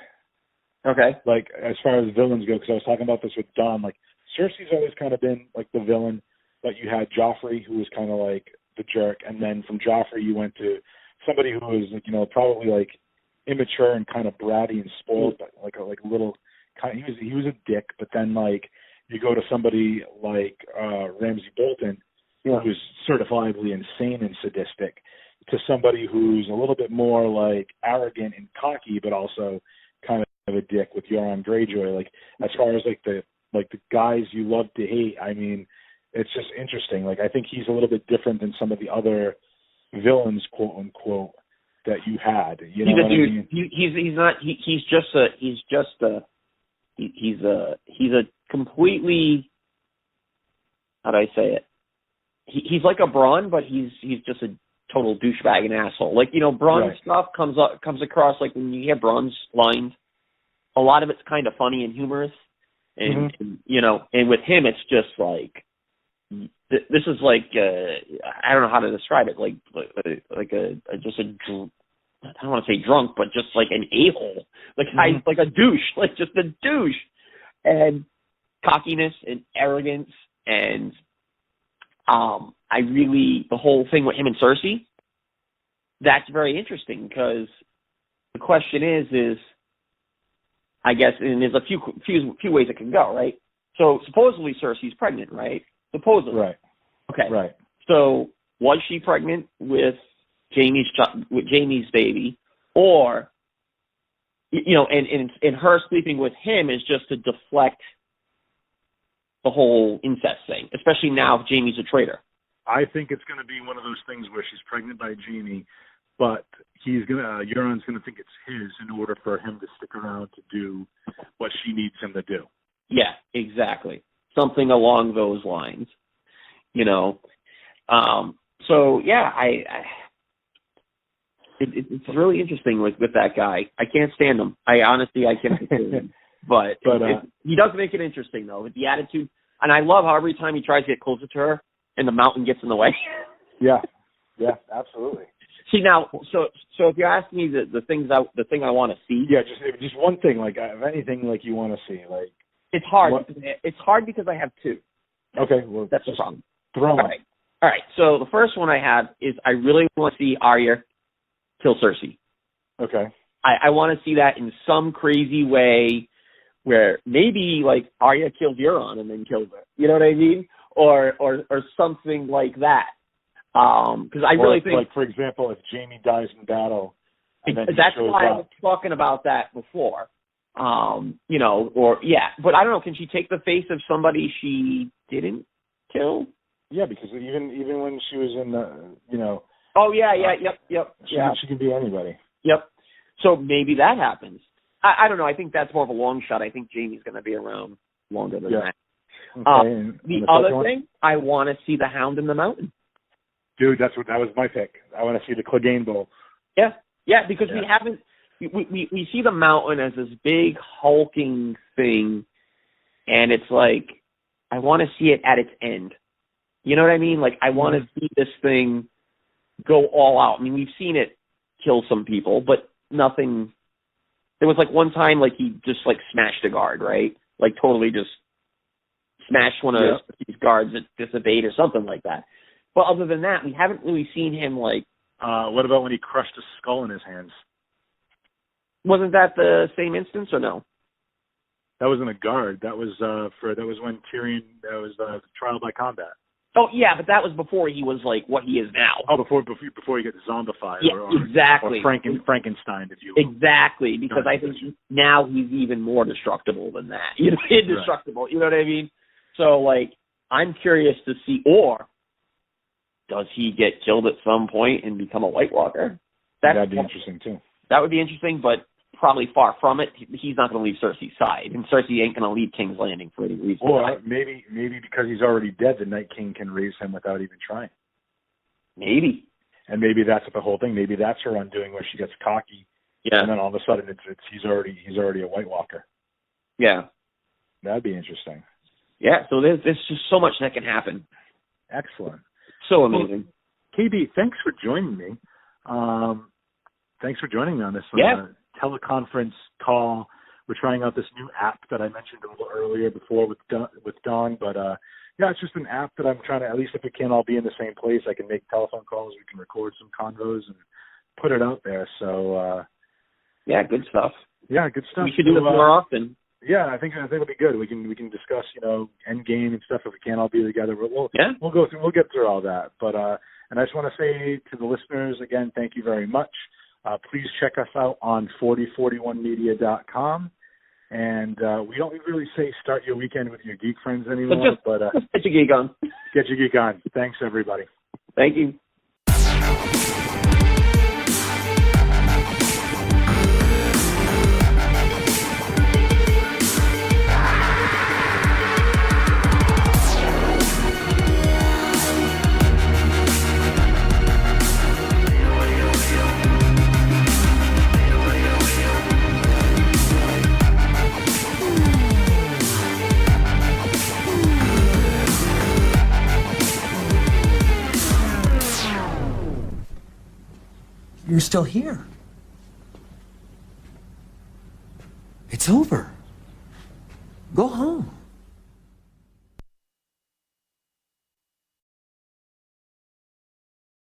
Okay. As far as villains go, because I was talking about this with Don. Cersei's always kind of been the villain, but you had Joffrey, who was kind of the jerk, and then from Joffrey you went to somebody who was probably immature and kind of bratty and spoiled, but a little kind of, he was a dick. But then you go to somebody like Ramsay Bolton, who's certifiably insane and sadistic, to somebody who's a little bit more arrogant and cocky, but also kind of a dick with Euron Greyjoy. As far as the guys you love to hate, I mean, it's just interesting. I think he's a little bit different than some of the other villains, quote unquote, that you had. You know what I mean? He's a completely, how do I say it? he's like a Braun, but he's just a total douchebag and asshole. Like, you know, Braun's stuff comes across, like, when you hear Braun's lines, a lot of it's kind of funny and humorous, and you know, and with him it's just like, this is like, I don't know how to describe it, like I don't want to say drunk, but just like an a-hole, like a douche, like just a douche, and cockiness and arrogance, and the whole thing with him and Cersei, that's very interesting, because the question is, I guess, and there's a few ways it can go, right? So supposedly Cersei's pregnant, right? Supposedly. Right. Okay. Right. So was she pregnant with Jaime's baby, or, you know, and her sleeping with him is just to deflect the whole incest thing, especially now if Jaime's a traitor? I think it's going to be one of those things where she's pregnant by Jaime, but Euron's going to think it's his in order for him to stick around to do what she needs him to do. Yeah, exactly. Something along those lines, you know. So yeah, it's really interesting with that guy. I can't stand him. I can't stand him. But he does make it interesting, though, with the attitude. And I love how every time he tries to get closer to her, and the mountain gets in the way. Yeah, absolutely. See, now, so if you're asking me the thing I want to see, yeah, just one thing, like anything like you want to see, like it's hard. It's hard because I have two. Okay, well, that's the problem. Throw them. All right. So the first one I have is I really want to see Arya kill Cersei. Okay. I want to see that in some crazy way, where maybe like Arya kills Euron and then kills her. You know what I mean? Or something like that. Because I really think, like, for example, if Jaime dies in battle, that's why I was talking about that before. You know, but I don't know. Can she take the face of somebody she didn't kill? Yeah, because even when she was in the, you know. Oh yeah, yep. She can be anybody. Yep. So maybe that happens. I don't know. I think that's more of a long shot. I think Jaime's going to be around longer than that. Okay. The other thing, I want to see the Hound in the Mountain. Dude, that was my pick. I want to see the Clegane Bowl. Yeah, because we haven't. We see the mountain as this big hulking thing, and it's like I want to see it at its end. You know what I mean? Like I want to see this thing go all out. I mean, we've seen it kill some people, but nothing. There was like one time, like he just like smashed a guard, right? Like totally just smashed one of these guards that disobeyed or something like that. But other than that, we haven't really seen him like. What about when he crushed a skull in his hands? Wasn't that the same instance or no? That wasn't a guard. That was when Tyrion. That was trial by combat. Oh yeah, but that was before he was like what he is now. Oh, before he gets zombified. Yeah, exactly. Or Frankenstein, if you will. Exactly, because I think now he's even more destructible than that. You know, indestructible. Right. You know what I mean? So like, I'm curious to see, or does he get killed at some point and become a White Walker? That'd be interesting too. That would be interesting, but probably far from it. He's not going to leave Cersei's side, and Cersei ain't going to leave King's Landing for any reason. Or maybe because he's already dead, the Night King can raise him without even trying. Maybe. And maybe that's the whole thing. Maybe that's her undoing, where she gets cocky. Yeah. And then all of a sudden, he's already a White Walker. Yeah. That'd be interesting. Yeah. So there's just so much that can happen. Excellent. So amazing. Well, KBe, thanks for joining me. Thanks for joining me on this teleconference call. We're trying out this new app that I mentioned a little earlier before with Don, but it's just an app that I'm trying to, at least if we can't all be in the same place, I can make telephone calls, we can record some convos and put it out there. So good stuff. Yeah, good stuff. We should do it more often. Yeah, I think it'll be good. We can discuss, Endgame and stuff if we can't all be together. But we'll get through all that. But and I just want to say to the listeners again, thank you very much. Please check us out on 4041media.com. And we don't really say start your weekend with your geek friends anymore, but get your geek on. Get your geek on. Thanks, everybody. Thank you. You're still here. It's over. Go home.